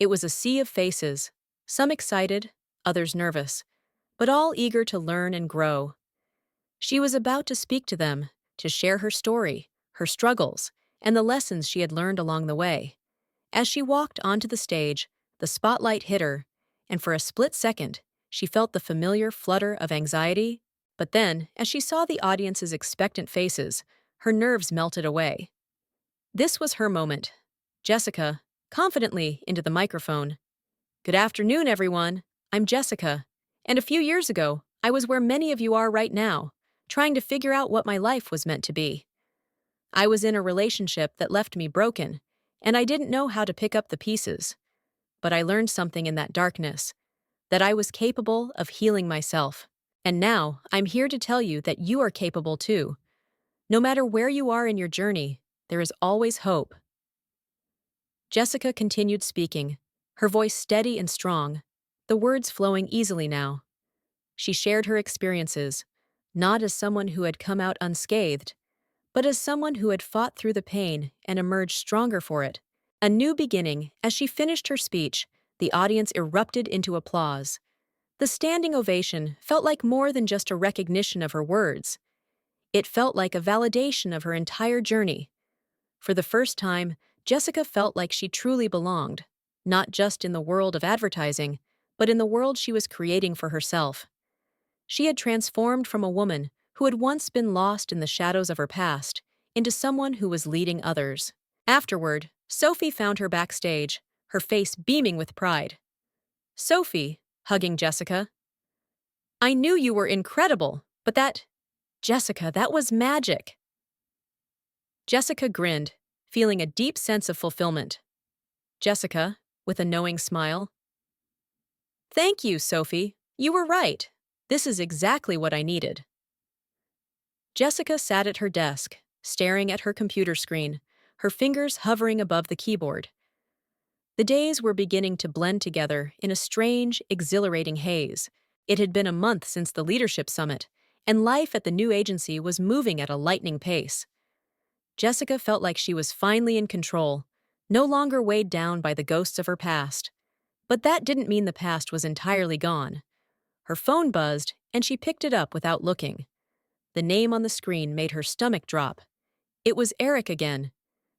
It was a sea of faces, some excited, others nervous, but all eager to learn and grow. She was about to speak to them, to share her story, her struggles, and the lessons she had learned along the way. As she walked onto the stage, the spotlight hit her, and for a split second, she felt the familiar flutter of anxiety. But then, as she saw the audience's expectant faces, her nerves melted away. This was her moment. Jessica, confidently into the microphone. Good afternoon, everyone. I'm Jessica. And a few years ago, I was where many of you are right now, trying to figure out what my life was meant to be. I was in a relationship that left me broken, and I didn't know how to pick up the pieces. But I learned something in that darkness, that I was capable of healing myself. And now, I'm here to tell you that you are capable too. No matter where you are in your journey, there is always hope. Jessica continued speaking, her voice steady and strong, the words flowing easily now. She shared her experiences, not as someone who had come out unscathed, but as someone who had fought through the pain and emerged stronger for it. A new beginning. As she finished her speech, the audience erupted into applause. The standing ovation felt like more than just a recognition of her words. It felt like a validation of her entire journey. For the first time, Jessica felt like she truly belonged, not just in the world of advertising, but in the world she was creating for herself. She had transformed from a woman who had once been lost in the shadows of her past into someone who was leading others. Afterward, Sophie found her backstage, her face beaming with pride. Sophie, hugging Jessica. I knew you were incredible, but Jessica, that was magic. Jessica grinned, feeling a deep sense of fulfillment. Jessica, with a knowing smile. Thank you, Sophie. You were right. This is exactly what I needed. Jessica sat at her desk, staring at her computer screen, her fingers hovering above the keyboard. The days were beginning to blend together in a strange, exhilarating haze. It had been a month since the leadership summit, and life at the new agency was moving at a lightning pace. Jessica felt like she was finally in control, no longer weighed down by the ghosts of her past. But that didn't mean the past was entirely gone. Her phone buzzed, and she picked it up without looking. The name on the screen made her stomach drop. It was Eric again.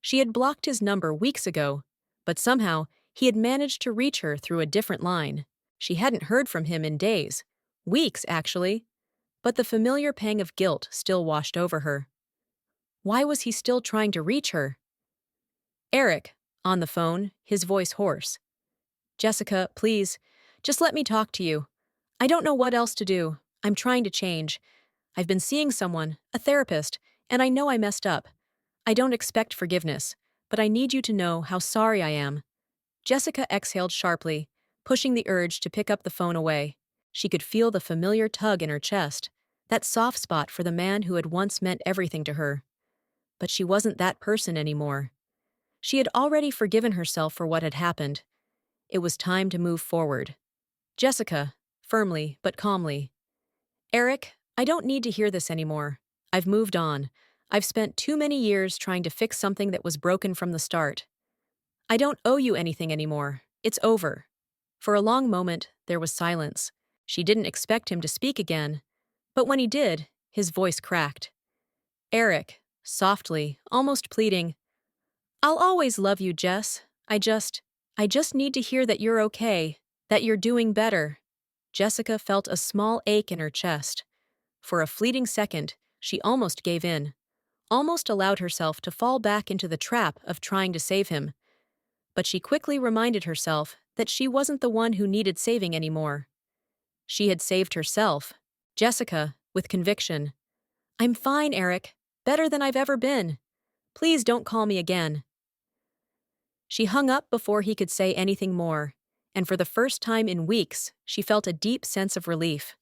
She had blocked his number weeks ago, but somehow he had managed to reach her through a different line. She hadn't heard from him in days. Weeks, actually. But the familiar pang of guilt still washed over her. Why was he still trying to reach her? Eric, on the phone, his voice hoarse. Jessica, please, just let me talk to you. I don't know what else to do. I'm trying to change. I've been seeing someone, a therapist, and I know I messed up. I don't expect forgiveness, but I need you to know how sorry I am. Jessica exhaled sharply, pushing the urge to pick up the phone away. She could feel the familiar tug in her chest, that soft spot for the man who had once meant everything to her. But she wasn't that person anymore. She had already forgiven herself for what had happened. It was time to move forward. Jessica, firmly but calmly. Eric, I don't need to hear this anymore. I've moved on. I've spent too many years trying to fix something that was broken from the start. I don't owe you anything anymore. It's over. For a long moment, there was silence. She didn't expect him to speak again. But when he did, his voice cracked. Eric, softly, almost pleading, I'll always love you, Jess. I just need to hear that you're okay, that you're doing better. Jessica felt a small ache in her chest. For a fleeting second, she almost gave in, almost allowed herself to fall back into the trap of trying to save him. But she quickly reminded herself that she wasn't the one who needed saving anymore. She had saved herself. Jessica, with conviction. I'm fine, Eric. Better than I've ever been. Please don't call me again. She hung up before he could say anything more, and for the first time in weeks, she felt a deep sense of relief.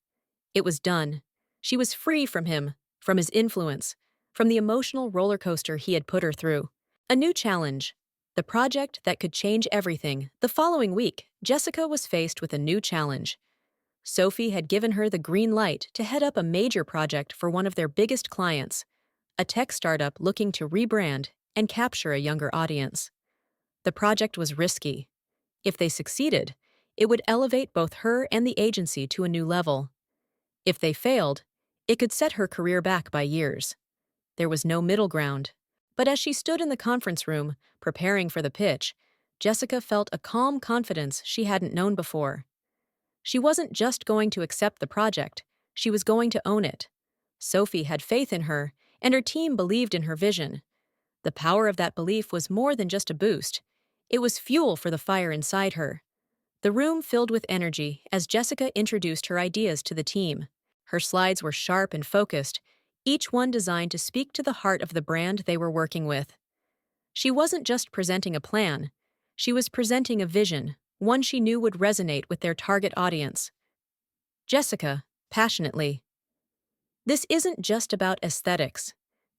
It was done. She was free from him, from his influence, from the emotional roller coaster he had put her through. A new challenge. The project that could change everything. The following week, Jessica was faced with a new challenge. Sophie had given her the green light to head up a major project for one of their biggest clients, a tech startup looking to rebrand and capture a younger audience. The project was risky. If they succeeded, it would elevate both her and the agency to a new level. If they failed, it could set her career back by years. There was no middle ground. But as she stood in the conference room, preparing for the pitch, Jessica felt a calm confidence she hadn't known before. She wasn't just going to accept the project, she was going to own it. Sophie had faith in her, and her team believed in her vision. The power of that belief was more than just a boost. It was fuel for the fire inside her. The room filled with energy as Jessica introduced her ideas to the team. Her slides were sharp and focused, each one designed to speak to the heart of the brand they were working with. She wasn't just presenting a plan, she was presenting a vision, one she knew would resonate with their target audience. Jessica, passionately. This isn't just about aesthetics.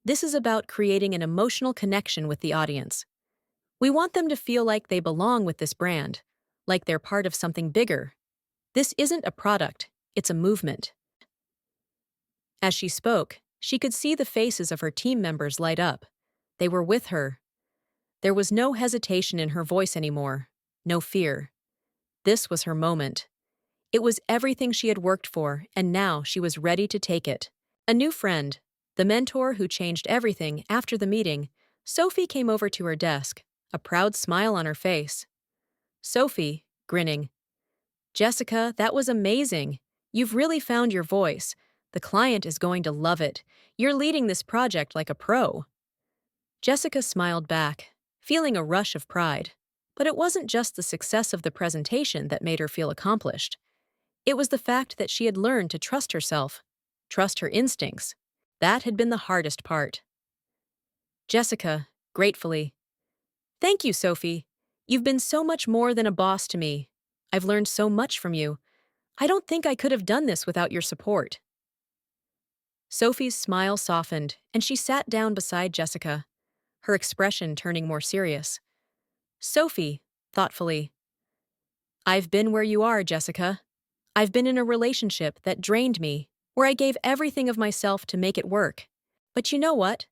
This is about creating an emotional connection with the audience. We want them to feel like they belong with this brand, like they're part of something bigger. This isn't a product, it's a movement. As she spoke, she could see the faces of her team members light up. They were with her. There was no hesitation in her voice anymore, no fear. This was her moment. It was everything she had worked for, and now she was ready to take it. A new friend, the mentor who changed everything after the meeting, Sophie came over to her desk, a proud smile on her face. Sophie, grinning. Jessica, that was amazing. You've really found your voice. The client is going to love it. You're leading this project like a pro. Jessica smiled back, feeling a rush of pride. But it wasn't just the success of the presentation that made her feel accomplished. It was the fact that she had learned to trust herself, trust her instincts. That had been the hardest part. Jessica, gratefully. Thank you, Sophie. You've been so much more than a boss to me. I've learned so much from you. I don't think I could have done this without your support. Sophie's smile softened, and she sat down beside Jessica, her expression turning more serious. Sophie, thoughtfully. I've been where you are, Jessica. I've been in a relationship that drained me, where I gave everything of myself to make it work. But you know what?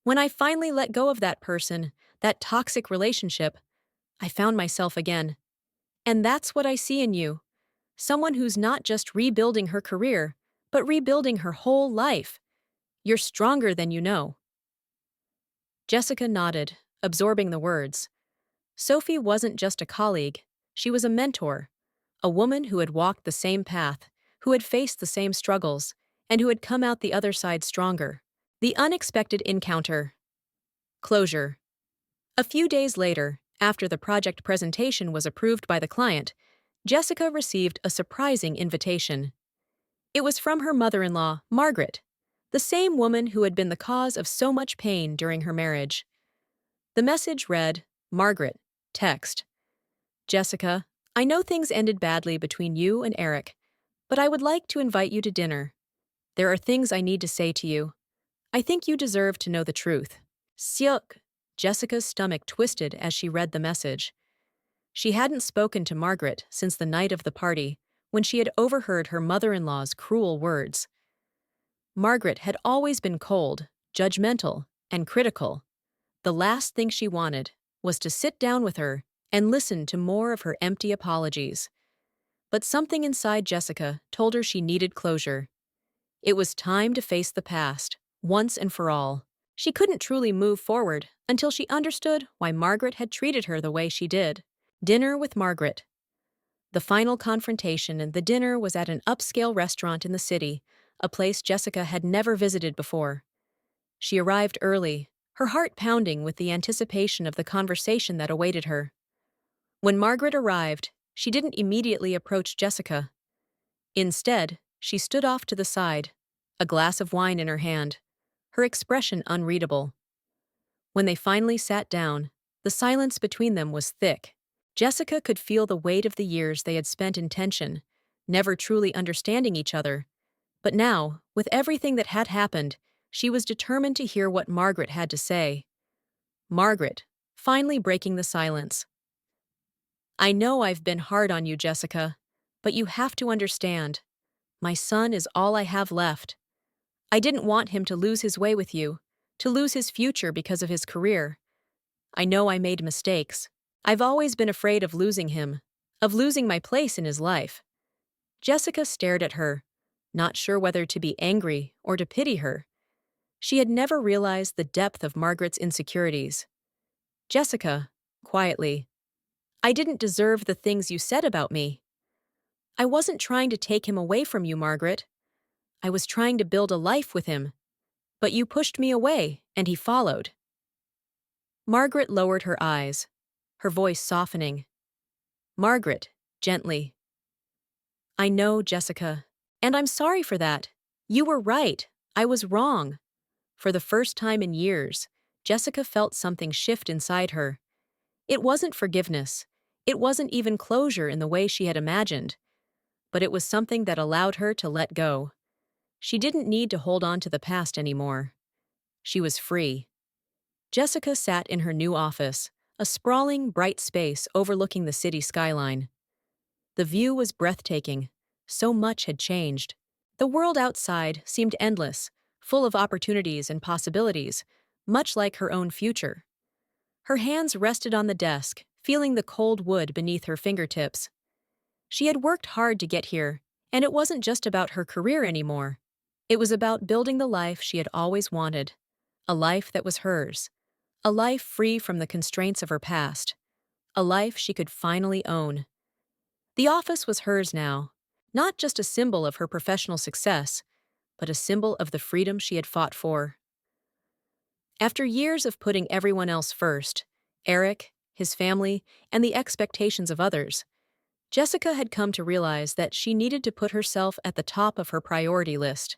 When I finally let go of that person, that toxic relationship, I found myself again. And that's what I see in you. Someone who's not just rebuilding her career, but rebuilding her whole life. You're stronger than you know. Jessica nodded, absorbing the words. Sophie wasn't just a colleague, she was a mentor, a woman who had walked the same path, who had faced the same struggles, and who had come out the other side stronger. The unexpected encounter. Closure. A few days later, after the project presentation was approved by the client, Jessica received a surprising invitation. It was from her mother-in-law, Margaret, the same woman who had been the cause of so much pain during her marriage. The message read, Margaret, text. Jessica, I know things ended badly between you and Eric, but I would like to invite you to dinner. There are things I need to say to you. I think you deserve to know the truth. Syuk. Jessica's stomach twisted as she read the message. She hadn't spoken to Margaret since the night of the party, when she had overheard her mother-in-law's cruel words. Margaret had always been cold, judgmental, and critical. The last thing she wanted was to sit down with her and listen to more of her empty apologies. But something inside Jessica told her she needed closure. It was time to face the past, once and for all. She couldn't truly move forward until she understood why Margaret had treated her the way she did. Dinner with Margaret. The final confrontation and the dinner was at an upscale restaurant in the city, a place Jessica had never visited before. She arrived early, her heart pounding with the anticipation of the conversation that awaited her. When Margaret arrived, she didn't immediately approach Jessica. Instead, she stood off to the side, a glass of wine in her hand, her expression unreadable. When they finally sat down, The silence between them was thick. Jessica could feel the weight of the years they had spent in tension, never truly understanding each other. But now, with everything that had happened, she was determined to hear what Margaret had to say. Margaret, finally breaking the silence. I know I've been hard on you, Jessica, but you have to understand. My son is all I have left. I didn't want him to lose his way with you, to lose his future because of his career. I know I made mistakes. I've always been afraid of losing him, of losing my place in his life. Jessica stared at her, not sure whether to be angry or to pity her. She had never realized the depth of Margaret's insecurities. Jessica, quietly, I didn't deserve the things you said about me. I wasn't trying to take him away from you, Margaret. I was trying to build a life with him. But you pushed me away, and he followed. Margaret lowered her eyes, her voice softening. Margaret, gently. I know, Jessica, and I'm sorry for that. You were right. I was wrong. For the first time in years, Jessica felt something shift inside her. It wasn't forgiveness. It wasn't even closure in the way she had imagined. But it was something that allowed her to let go. She didn't need to hold on to the past anymore. She was free. Jessica sat in her new office, a sprawling, bright space overlooking the city skyline. The view was breathtaking. So much had changed. The world outside seemed endless, full of opportunities and possibilities, much like her own future. Her hands rested on the desk, feeling the cold wood beneath her fingertips. She had worked hard to get here, and it wasn't just about her career anymore. It was about building the life she had always wanted, a life that was hers, a life free from the constraints of her past, a life she could finally own. The office was hers now, not just a symbol of her professional success, but a symbol of the freedom she had fought for. After years of putting everyone else first, Eric, his family, and the expectations of others, Jessica had come to realize that she needed to put herself at the top of her priority list.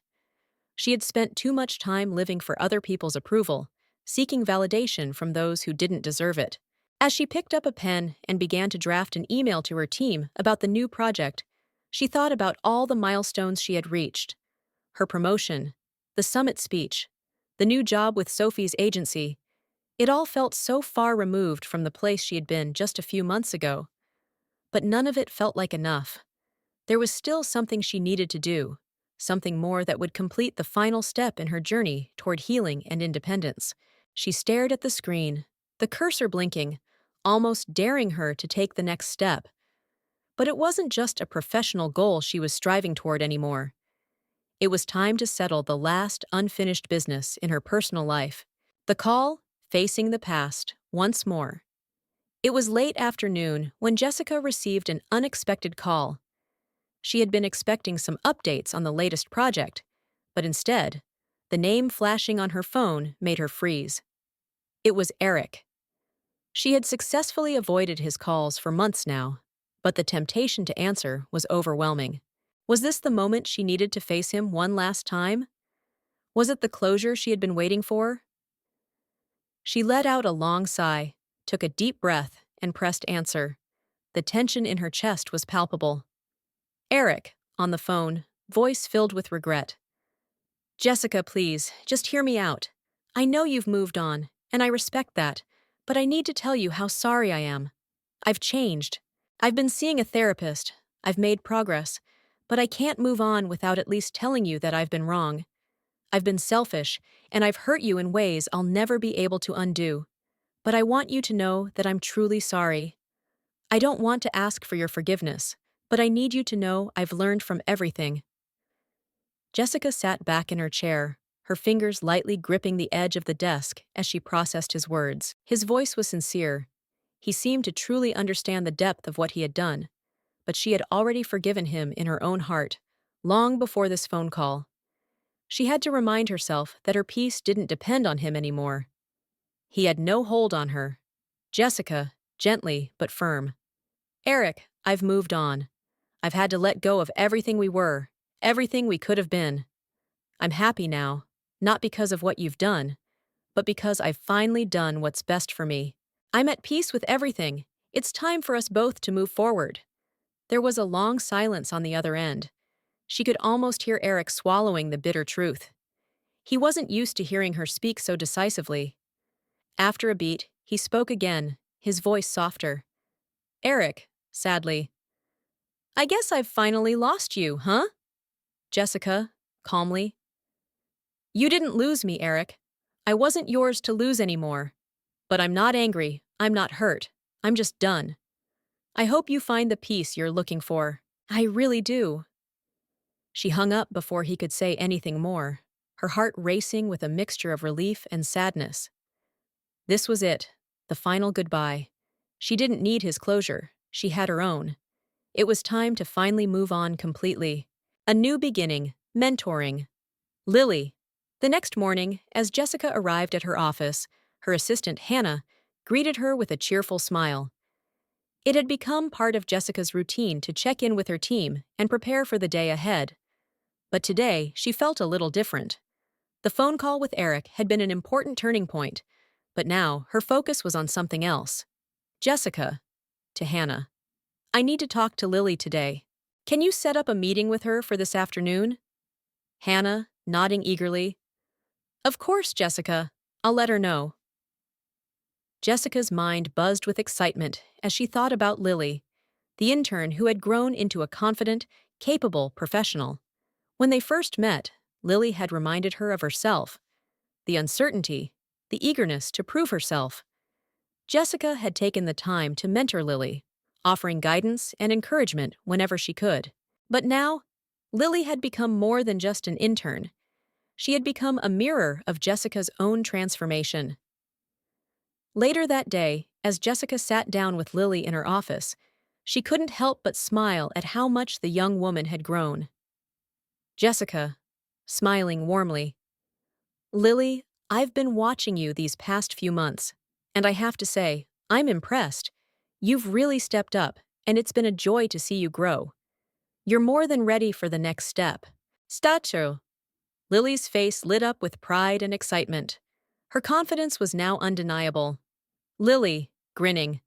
She had spent too much time living for other people's approval, seeking validation from those who didn't deserve it. As she picked up a pen and began to draft an email to her team about the new project, she thought about all the milestones she had reached. Her promotion, the summit speech, the new job with Sophie's agency. It all felt so far removed from the place she had been just a few months ago. But none of it felt like enough. There was still something she needed to do, something more that would complete the final step in her journey toward healing and independence. She stared at the screen, the cursor blinking, almost daring her to take the next step. But it wasn't just a professional goal she was striving toward anymore. It was time to settle the last unfinished business in her personal life. The call, facing the past, once more. It was late afternoon when Jessica received an unexpected call. She had been expecting some updates on the latest project, but instead, the name flashing on her phone made her freeze. It was Eric. She had successfully avoided his calls for months now, but the temptation to answer was overwhelming. Was this the moment she needed to face him one last time? Was it the closure she had been waiting for? She let out a long sigh, took a deep breath, and pressed answer. The tension in her chest was palpable. Eric, on the phone, voice filled with regret. Jessica, please, just hear me out. I know you've moved on, and I respect that, but I need to tell you how sorry I am. I've changed. I've been seeing a therapist. I've made progress, but I can't move on without at least telling you that I've been wrong. I've been selfish, and I've hurt you in ways I'll never be able to undo. But I want you to know that I'm truly sorry. I don't want to ask for your forgiveness, but I need you to know I've learned from everything. Jessica sat back in her chair, her fingers lightly gripping the edge of the desk as she processed his words. His voice was sincere. He seemed to truly understand the depth of what he had done, but she had already forgiven him in her own heart, long before this phone call. She had to remind herself that her peace didn't depend on him anymore. He had no hold on her. Jessica, gently but firm. Eric, I've moved on. I've had to let go of everything we were, everything we could have been. I'm happy now, not because of what you've done, but because I've finally done what's best for me. I'm at peace with everything. It's time for us both to move forward. There was a long silence on the other end. She could almost hear Eric swallowing the bitter truth. He wasn't used to hearing her speak so decisively. After a beat, he spoke again, his voice softer. Eric, sadly. I guess I've finally lost you, huh? Jessica, calmly. You didn't lose me, Eric. I wasn't yours to lose anymore. But I'm not angry, I'm not hurt. I'm just done. I hope you find the peace you're looking for. I really do. She hung up before he could say anything more, her heart racing with a mixture of relief and sadness. This was it, the final goodbye. She didn't need his closure, she had her own. It was time to finally move on completely. A new beginning, mentoring. Lily. The next morning, as Jessica arrived at her office, her assistant, Hannah, greeted her with a cheerful smile. It had become part of Jessica's routine to check in with her team and prepare for the day ahead. But today, she felt a little different. The phone call with Eric had been an important turning point, but now her focus was on something else. Jessica, to Hannah. I need to talk to Lily today. Can you set up a meeting with her for this afternoon? Hannah, nodding eagerly. Of course, Jessica. I'll let her know. Jessica's mind buzzed with excitement as she thought about Lily, the intern who had grown into a confident, capable professional. When they first met, Lily had reminded her of herself, the uncertainty, the eagerness to prove herself. Jessica had taken the time to mentor Lily, offering guidance and encouragement whenever she could. But now, Lily had become more than just an intern. She had become a mirror of Jessica's own transformation. Later that day, as Jessica sat down with Lily in her office, she couldn't help but smile at how much the young woman had grown. Jessica, smiling warmly. Lily, I've been watching you these past few months, and I have to say, I'm impressed. You've really stepped up, and it's been a joy to see you grow. You're more than ready for the next step. Stacho. Lily's face lit up with pride and excitement. Her confidence was now undeniable. Lily, grinning.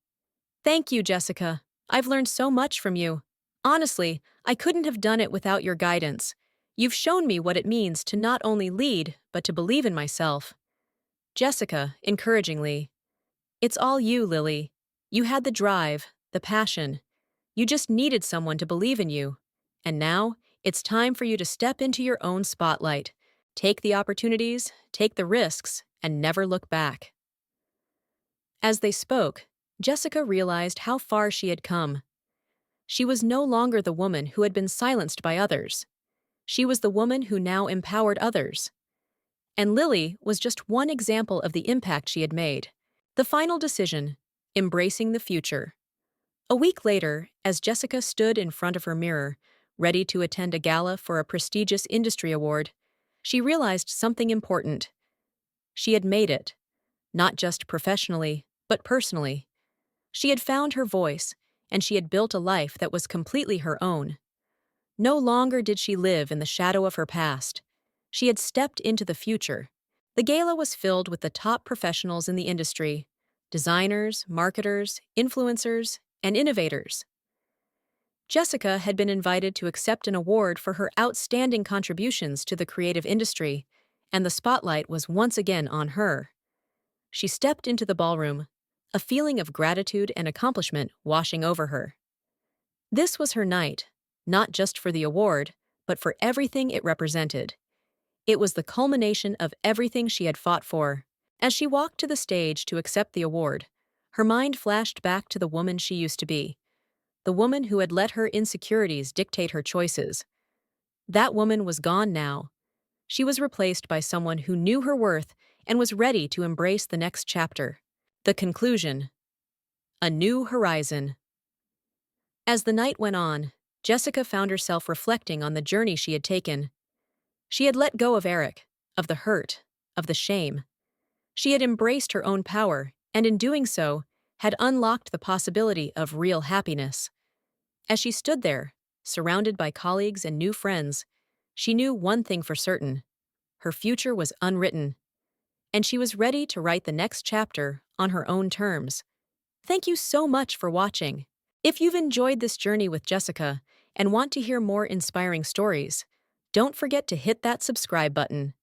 Thank you, Jessica. I've learned so much from you. Honestly, I couldn't have done it without your guidance. You've shown me what it means to not only lead, but to believe in myself. Jessica, encouragingly. It's all you, Lily. You had the drive, the passion. You just needed someone to believe in you. And now, it's time for you to step into your own spotlight. Take the opportunities, take the risks, and never look back. As they spoke, Jessica realized how far she had come. She was no longer the woman who had been silenced by others. She was the woman who now empowered others. And Lily was just one example of the impact she had made. The final decision, embracing the future. A week later, as Jessica stood in front of her mirror, ready to attend a gala for a prestigious industry award, she realized something important. She had made it, not just professionally, but personally. She had found her voice, and she had built a life that was completely her own. No longer did she live in the shadow of her past. She had stepped into the future. The gala was filled with the top professionals in the industry: designers, marketers, influencers, and innovators. Jessica had been invited to accept an award for her outstanding contributions to the creative industry, and the spotlight was once again on her. She stepped into the ballroom, a feeling of gratitude and accomplishment washing over her. This was her night, not just for the award, but for everything it represented. It was the culmination of everything she had fought for. As she walked to the stage to accept the award, her mind flashed back to the woman she used to be, the woman who had let her insecurities dictate her choices. That woman was gone now. She was replaced by someone who knew her worth and was ready to embrace the next chapter. The conclusion. A new horizon. As the night went on, Jessica found herself reflecting on the journey she had taken. She had let go of Eric, of the hurt, of the shame. She had embraced her own power, and in doing so, had unlocked the possibility of real happiness. As she stood there, surrounded by colleagues and new friends, she knew one thing for certain: her future was unwritten, and she was ready to write the next chapter on her own terms. Thank you so much for watching. If you've enjoyed this journey with Jessica and want to hear more inspiring stories, don't forget to hit that subscribe button.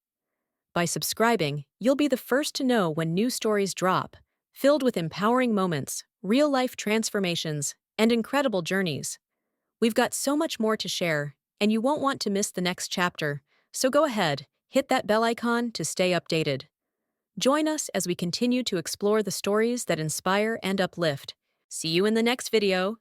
By subscribing, you'll be the first to know when new stories drop, filled with empowering moments, real-life transformations, and incredible journeys. We've got so much more to share, and you won't want to miss the next chapter, so go ahead, hit that bell icon to stay updated. Join us as we continue to explore the stories that inspire and uplift. See you in the next video.